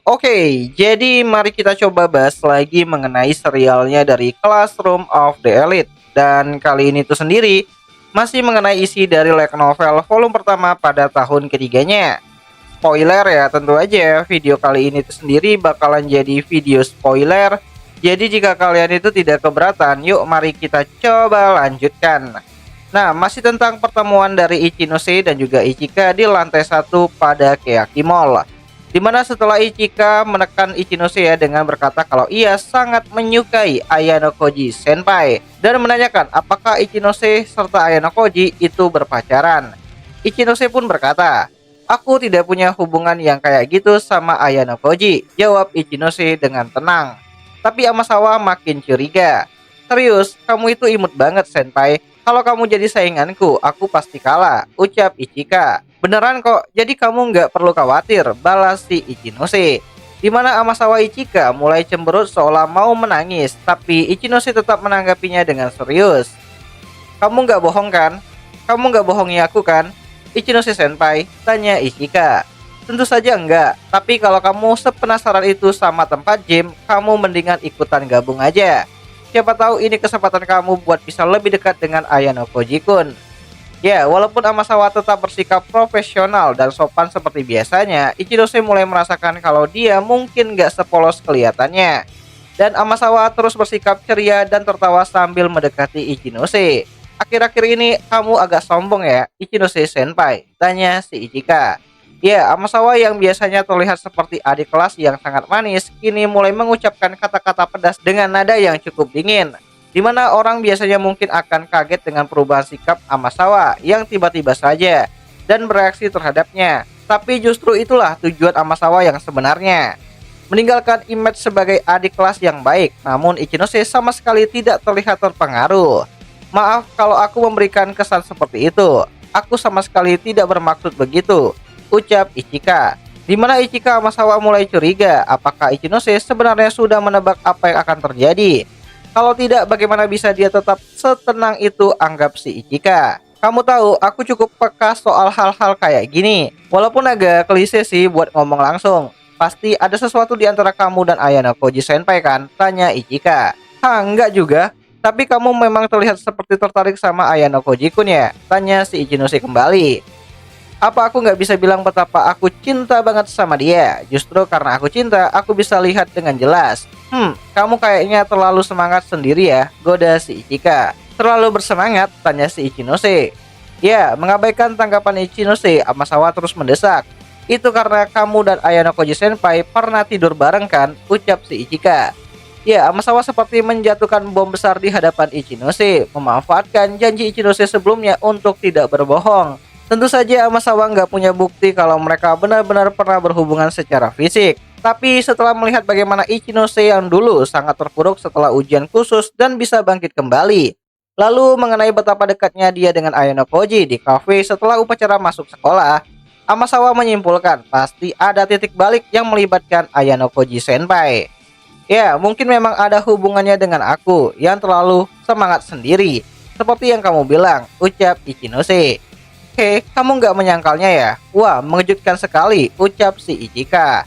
Oke, jadi mari kita coba bahas lagi mengenai serialnya dari Classroom of the Elite. Dan kali ini tuh sendiri masih mengenai isi dari light novel volume pertama pada tahun ketiganya. Spoiler ya, tentu aja video kali ini tuh sendiri bakalan jadi video spoiler. Jadi jika kalian itu tidak keberatan, yuk mari kita coba lanjutkan. Nah, masih tentang pertemuan dari Ichinose dan juga Ichika di lantai satu pada Keaki Mall. Dimana setelah Ichika menekan Ichinose ya dengan berkata kalau ia sangat menyukai Ayano Koji Senpai dan menanyakan apakah Ichinose serta Ayano Koji itu berpacaran. Ichinose pun berkata, "Aku tidak punya hubungan yang kayak gitu sama Ayano Koji," jawab Ichinose dengan tenang. Tapi Amasawa makin curiga. "Serius, kamu itu imut banget Senpai. Kalau kamu jadi sainganku, aku pasti kalah," ucap Ichika. "Beneran kok, jadi kamu nggak perlu khawatir," balas si Ichinose. Di mana Amasawa Ichika mulai cemberut seolah mau menangis, tapi Ichinose tetap menanggapinya dengan serius. "Kamu nggak bohong kan? Kamu nggak bohongi aku kan? Ichinose Senpai?" tanya Ichika. "Tentu saja enggak, tapi kalau kamu sepenasaran itu sama tempat gym, kamu mendingan ikutan gabung aja. Siapa tahu ini kesempatan kamu buat bisa lebih dekat dengan Ayano Koji-kun." Ya, walaupun Amasawa tetap bersikap profesional dan sopan seperti biasanya, Ichinose mulai merasakan kalau dia mungkin gak sepolos kelihatannya. Dan Amasawa terus bersikap ceria dan tertawa sambil mendekati Ichinose. "Akhir-akhir ini kamu agak sombong ya, Ichinose Senpai?" tanya si Ichika. Ya, Amasawa yang biasanya terlihat seperti adik kelas yang sangat manis, kini mulai mengucapkan kata-kata pedas dengan nada yang cukup dingin. Di mana orang biasanya mungkin akan kaget dengan perubahan sikap Amasawa yang tiba-tiba saja dan bereaksi terhadapnya. Tapi justru itulah tujuan Amasawa yang sebenarnya. Meninggalkan image sebagai adik kelas yang baik, namun Ichinose sama sekali tidak terlihat terpengaruh. "Maaf kalau aku memberikan kesan seperti itu. Aku sama sekali tidak bermaksud begitu," ucap Ichika. Di mana Ichika Amasawa mulai curiga apakah Ichinose sebenarnya sudah menebak apa yang akan terjadi. Kalau tidak, bagaimana bisa dia tetap setenang itu, anggap si Ichika. "Kamu tahu, aku cukup peka soal hal-hal kayak gini. Walaupun agak klise sih buat ngomong langsung. Pasti ada sesuatu di antara kamu dan Ayano Koji Senpai kan?" tanya Ichika. "Hah, enggak juga. Tapi kamu memang terlihat seperti tertarik sama Ayano Koji-kun ya?" tanya si Ichinose kembali. "Apa aku nggak bisa bilang betapa aku cinta banget sama dia? Justru karena aku cinta, aku bisa lihat dengan jelas." Kamu kayaknya terlalu semangat sendiri ya," goda si Ichika. "Terlalu bersemangat?" tanya si Ichinose. Ya, mengabaikan tanggapan Ichinose, Amasawa terus mendesak. "Itu karena kamu dan Ayano Koji Senpai pernah tidur bareng kan?" ucap si Ichika. Ya, Amasawa seperti menjatuhkan bom besar di hadapan Ichinose, memanfaatkan janji Ichinose sebelumnya untuk tidak berbohong. Tentu saja Amasawa nggak punya bukti kalau mereka benar-benar pernah berhubungan secara fisik. Tapi setelah melihat bagaimana Ichinose yang dulu sangat terpuruk setelah ujian khusus dan bisa bangkit kembali. Lalu mengenai betapa dekatnya dia dengan Ayano Koji di kafe setelah upacara masuk sekolah, Amasawa menyimpulkan pasti ada titik balik yang melibatkan Ayano Koji Senpai. Ya, mungkin memang ada hubungannya dengan aku yang terlalu semangat sendiri. Seperti yang kamu bilang, ucap Ichinose. "Hei, kamu nggak menyangkalnya ya? Wah, mengejutkan sekali," ucap si Ichika.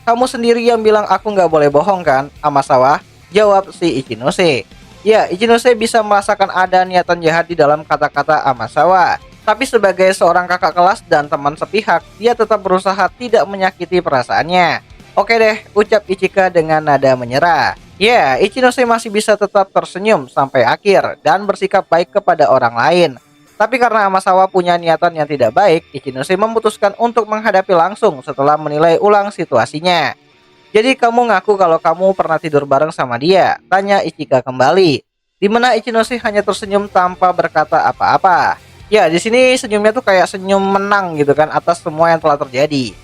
"Kamu sendiri yang bilang aku nggak boleh bohong kan, Amasawa?" jawab si Ichinose. Ya, Ichinose bisa merasakan ada niatan jahat di dalam kata-kata Amasawa. Tapi sebagai seorang kakak kelas dan teman sepihak, dia tetap berusaha tidak menyakiti perasaannya. "Oke deh," ucap Ichika dengan nada menyerah. Ya, Ichinose masih bisa tetap tersenyum sampai akhir dan bersikap baik kepada orang lain. Tapi karena Amasawa punya niatan yang tidak baik, Ichinose memutuskan untuk menghadapi langsung setelah menilai ulang situasinya. "Jadi kamu ngaku kalau kamu pernah tidur bareng sama dia?" tanya Ichika kembali. Di mana Ichinose hanya tersenyum tanpa berkata apa-apa. Ya, di sini senyumnya tuh kayak senyum menang gitu kan atas semua yang telah terjadi.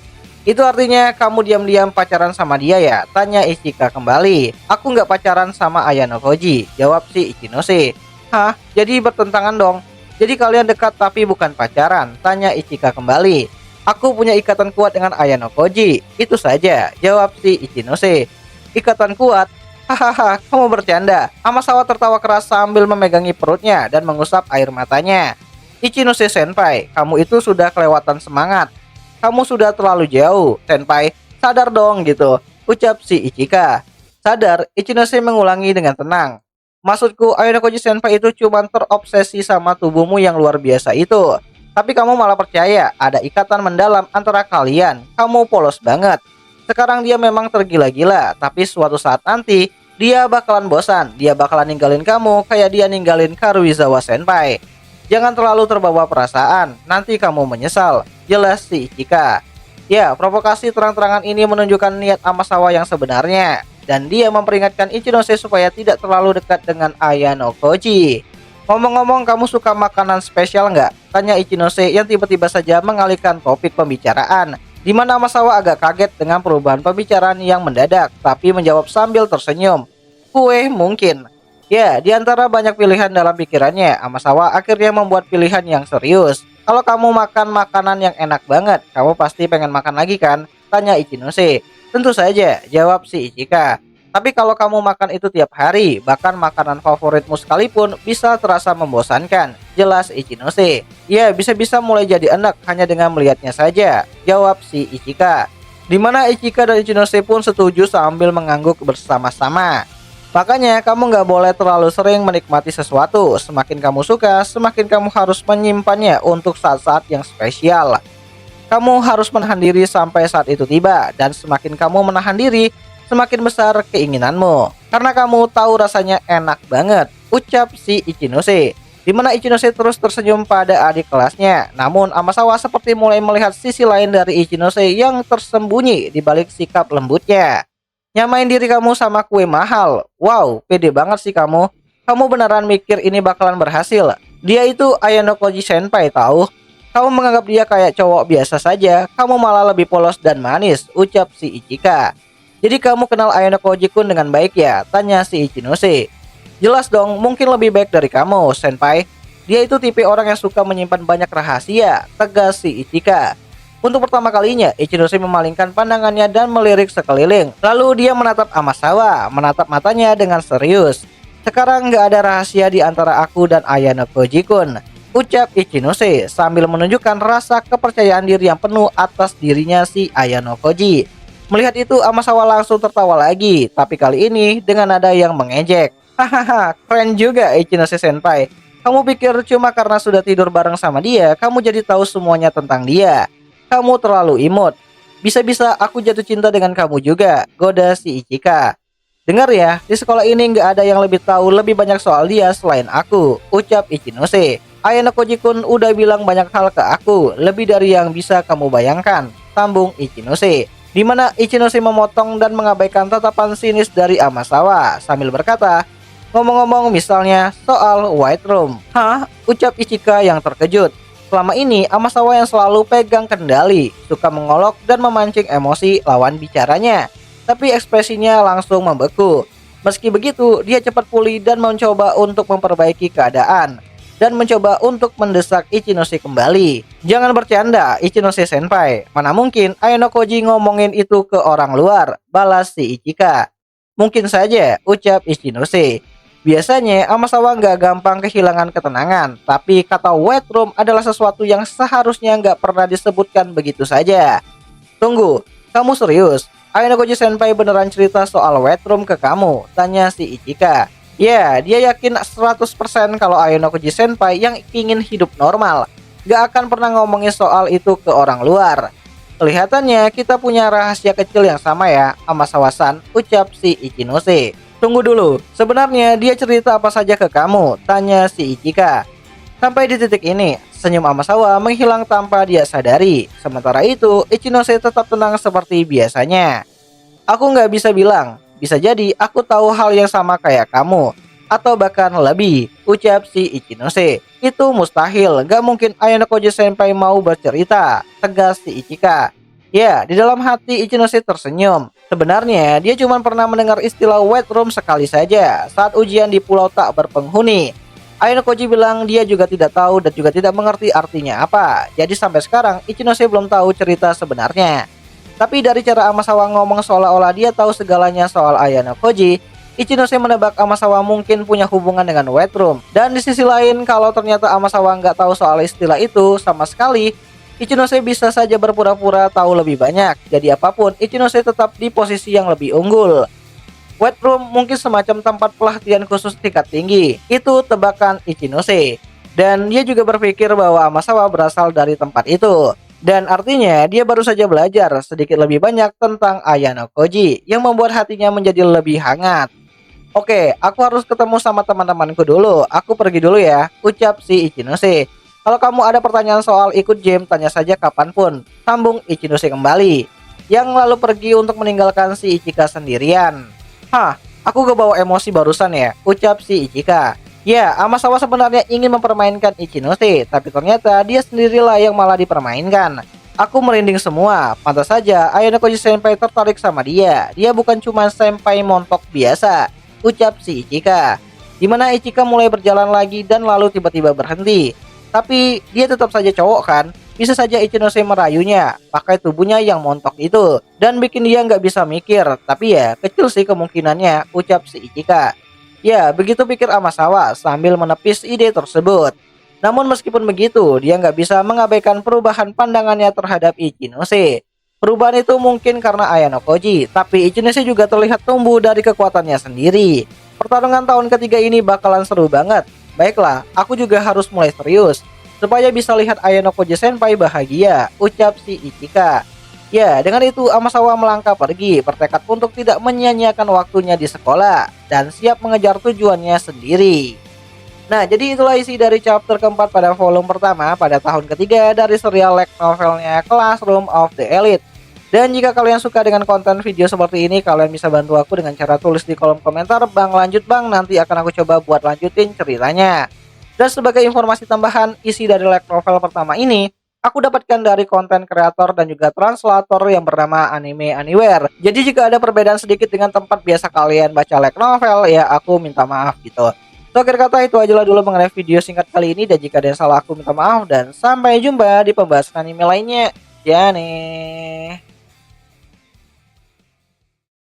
"Itu artinya kamu diam-diam pacaran sama dia ya?" tanya Ichika kembali. "Aku nggak pacaran sama Ayano Koji," jawab si Ichinose. "Hah? Jadi bertentangan dong. Jadi kalian dekat tapi bukan pacaran?" tanya Ichika kembali. "Aku punya ikatan kuat dengan Ayano Koji, itu saja," jawab si Ichinose. "Ikatan kuat? Hahaha, kamu bercanda." Amasawa tertawa keras sambil memegangi perutnya dan mengusap air matanya. "Ichinose Senpai, kamu itu sudah kelewatan semangat. Kamu sudah terlalu jauh, Senpai. Sadar dong gitu, ucap si Ichika. Sadar, Ichinose mengulangi dengan tenang. Maksudku, Ayanokoji Senpai itu cuma terobsesi sama tubuhmu yang luar biasa itu. Tapi kamu malah percaya ada ikatan mendalam antara kalian. Kamu polos banget. Sekarang dia memang tergila-gila, tapi suatu saat nanti dia bakalan bosan. Dia bakalan ninggalin kamu kayak dia ninggalin Karuizawa Senpai. Jangan terlalu terbawa perasaan, nanti kamu menyesal. Jelas si Ichika. Ya, provokasi terang-terangan ini menunjukkan niat Amasawa yang sebenarnya. Dan dia memperingatkan Ichinose supaya tidak terlalu dekat dengan Ayanokoji. Ngomong-ngomong, kamu suka makanan spesial nggak? Tanya Ichinose yang tiba-tiba saja mengalihkan topik pembicaraan. Di mana Amasawa agak kaget dengan perubahan pembicaraan yang mendadak, tapi menjawab sambil tersenyum. Kue mungkin. Ya, di antara banyak pilihan dalam pikirannya, Amasawa akhirnya membuat pilihan yang serius. Kalau kamu makan makanan yang enak banget, kamu pasti pengen makan lagi kan? Tanya Ichinose. Tentu saja, jawab si Ichika. Tapi kalau kamu makan itu tiap hari, bahkan makanan favoritmu sekalipun bisa terasa membosankan. Jelas Ichinose. Ya, bisa-bisa mulai jadi enak hanya dengan melihatnya saja. Jawab si Ichika. Dimana Ichika dan Ichinose pun setuju sambil mengangguk bersama-sama. Makanya kamu nggak boleh terlalu sering menikmati sesuatu. Semakin kamu suka, semakin kamu harus menyimpannya untuk saat-saat yang spesial. Kamu harus menahan diri sampai saat itu tiba. Dan semakin kamu menahan diri, semakin besar keinginanmu. Karena kamu tahu rasanya enak banget, ucap si Ichinose. Dimana Ichinose terus tersenyum pada adik kelasnya. Namun Amasawa seperti mulai melihat sisi lain dari Ichinose yang tersembunyi di balik sikap lembutnya. Nyamain diri kamu sama kue mahal. Wow, pede banget sih kamu. Kamu beneran mikir ini bakalan berhasil? Dia itu Ayanokoji Senpai tahu. Kamu menganggap dia kayak cowok biasa saja. Kamu malah lebih polos dan manis, ucap si Ichika. Jadi kamu kenal Ayanokoji-kun dengan baik ya? Tanya si Ichinose. Jelas dong, mungkin lebih baik dari kamu, Senpai. Dia itu tipe orang yang suka menyimpan banyak rahasia, tegas si Ichika. Untuk pertama kalinya, Ichinose memalingkan pandangannya dan melirik sekeliling. Lalu dia menatap Amasawa, menatap matanya dengan serius. Sekarang nggak ada rahasia di antara aku dan Ayanokoji-kun, ucap Ichinose sambil menunjukkan rasa kepercayaan diri yang penuh atas dirinya si Ayanokoji. Melihat itu, Amasawa langsung tertawa lagi, tapi kali ini dengan nada yang mengejek. Hahaha, keren juga Ichinose Senpai. Kamu pikir cuma karena sudah tidur bareng sama dia, kamu jadi tahu semuanya tentang dia. Kamu terlalu imut. Bisa-bisa aku jatuh cinta dengan kamu juga, goda si Ichika. Dengar ya, di sekolah ini nggak ada yang lebih tahu lebih banyak soal dia selain aku, ucap Ichinose. Ayanokoji-kun udah bilang banyak hal ke aku, lebih dari yang bisa kamu bayangkan, sambung Ichinose. Dimana Ichinose memotong dan mengabaikan tatapan sinis dari Amasawa sambil berkata, ngomong-ngomong misalnya soal White Room. Hah? Ucap Ichika yang terkejut. Selama ini Amasawa yang selalu pegang kendali, suka mengolok dan memancing emosi lawan bicaranya. Tapi ekspresinya langsung membeku. Meski begitu, dia cepat pulih dan mencoba untuk memperbaiki keadaan. Dan mencoba untuk mendesak Ichinose kembali. Jangan bercanda, Ichinose Senpai. Mana mungkin Ayanokoji ngomongin itu ke orang luar, balas si Ichika. Mungkin saja, ucap Ichinose. Biasanya Amasawa nggak gampang kehilangan ketenangan, tapi kata White Room adalah sesuatu yang seharusnya nggak pernah disebutkan begitu saja. Tunggu, kamu serius? Ayanokoji Senpai beneran cerita soal White Room ke kamu? Tanya si Ichika. Ya, dia yakin 100% kalau Ayanokoji Senpai yang ingin hidup normal nggak akan pernah ngomongin soal itu ke orang luar. Kelihatannya kita punya rahasia kecil yang sama ya, Amasawa-san, ucap si Ichinose. Tunggu dulu, sebenarnya dia cerita apa saja ke kamu? Tanya si Ichika. Sampai di titik ini, senyum Amasawa menghilang tanpa dia sadari. Sementara itu, Ichinose tetap tenang seperti biasanya. Aku nggak bisa bilang, bisa jadi aku tahu hal yang sama kayak kamu. Atau bahkan lebih, ucap si Ichinose. Itu mustahil, gak mungkin Ayanokoji Senpai mau bercerita, tegas si Ichika. Ya, di dalam hati Ichinose tersenyum. Sebenarnya dia cuma pernah mendengar istilah White Room sekali saja saat ujian di pulau tak berpenghuni. Ayanokoji bilang dia juga tidak tahu dan juga tidak mengerti artinya apa. Jadi sampai sekarang Ichinose belum tahu cerita sebenarnya. Tapi dari cara Amasawa ngomong seolah-olah dia tahu segalanya soal Ayanokoji, Ichinose menebak Amasawa mungkin punya hubungan dengan White Room. Dan di sisi lain, kalau ternyata Amasawa nggak tahu soal istilah itu sama sekali, Ichinose bisa saja berpura-pura tahu lebih banyak, jadi apapun Ichinose tetap di posisi yang lebih unggul. White Room mungkin semacam tempat pelatihan khusus tingkat tinggi, itu tebakan Ichinose. Dan dia juga berpikir bahwa Amasawa berasal dari tempat itu. Dan artinya dia baru saja belajar sedikit lebih banyak tentang Ayano Koji yang membuat hatinya menjadi lebih hangat. Oke, aku harus ketemu sama teman-temanku dulu. Aku pergi dulu ya, ucap si Ichinose. Kalau kamu ada pertanyaan soal ikut gym, tanya saja kapanpun. Sambung Ichinose kembali. Yang lalu pergi untuk meninggalkan si Ichika sendirian. Hah, aku kebawa emosi barusan ya, ucap si Ichika. Ya, Amasawa sebenarnya ingin mempermainkan Ichinose, tapi ternyata dia sendirilah yang malah dipermainkan. Aku merinding semua, pantas saja Ayano Koji Senpai tertarik sama dia. Dia bukan cuma senpai montok biasa, ucap si Ichika. Dimana Ichika mulai berjalan lagi dan lalu tiba-tiba berhenti. Tapi dia tetap saja cowok kan? Bisa saja Ichinose merayunya, pakai tubuhnya yang montok itu, dan bikin dia nggak bisa mikir. Tapi ya, kecil sih kemungkinannya, ucap si Ichika. Ya, begitu pikir Amasawa sambil menepis ide tersebut. Namun meskipun begitu, dia nggak bisa mengabaikan perubahan pandangannya terhadap Ichinose. Perubahan itu mungkin karena Ayano Koji, tapi Ichinose juga terlihat tumbuh dari kekuatannya sendiri. Pertarungan tahun ketiga ini bakalan seru banget. Baiklah, aku juga harus mulai serius supaya bisa lihat Ayano Koji Senpai bahagia, ucap si Ichika. Ya, dengan itu Amasawa melangkah pergi, bertekad untuk tidak menyia-nyiakan waktunya di sekolah dan siap mengejar tujuannya sendiri. Nah, jadi itulah isi dari chapter keempat pada volume pertama pada tahun ketiga dari serial light novelnya Classroom of the Elite. Dan jika kalian suka dengan konten video seperti ini, kalian bisa bantu aku dengan cara tulis di kolom komentar, "Bang, lanjut Bang, nanti akan aku coba buat lanjutin ceritanya." Dan sebagai informasi tambahan, isi dari light novel pertama ini, aku dapatkan dari konten kreator dan juga translator yang bernama Anime Anywhere. Jadi jika ada perbedaan sedikit dengan tempat biasa kalian baca light novel, ya aku minta maaf gitu. So, akhir kata itu aja lah dulu mengenai video singkat kali ini, dan jika ada yang salah aku minta maaf dan sampai jumpa di pembahasan anime lainnya. Ya nih.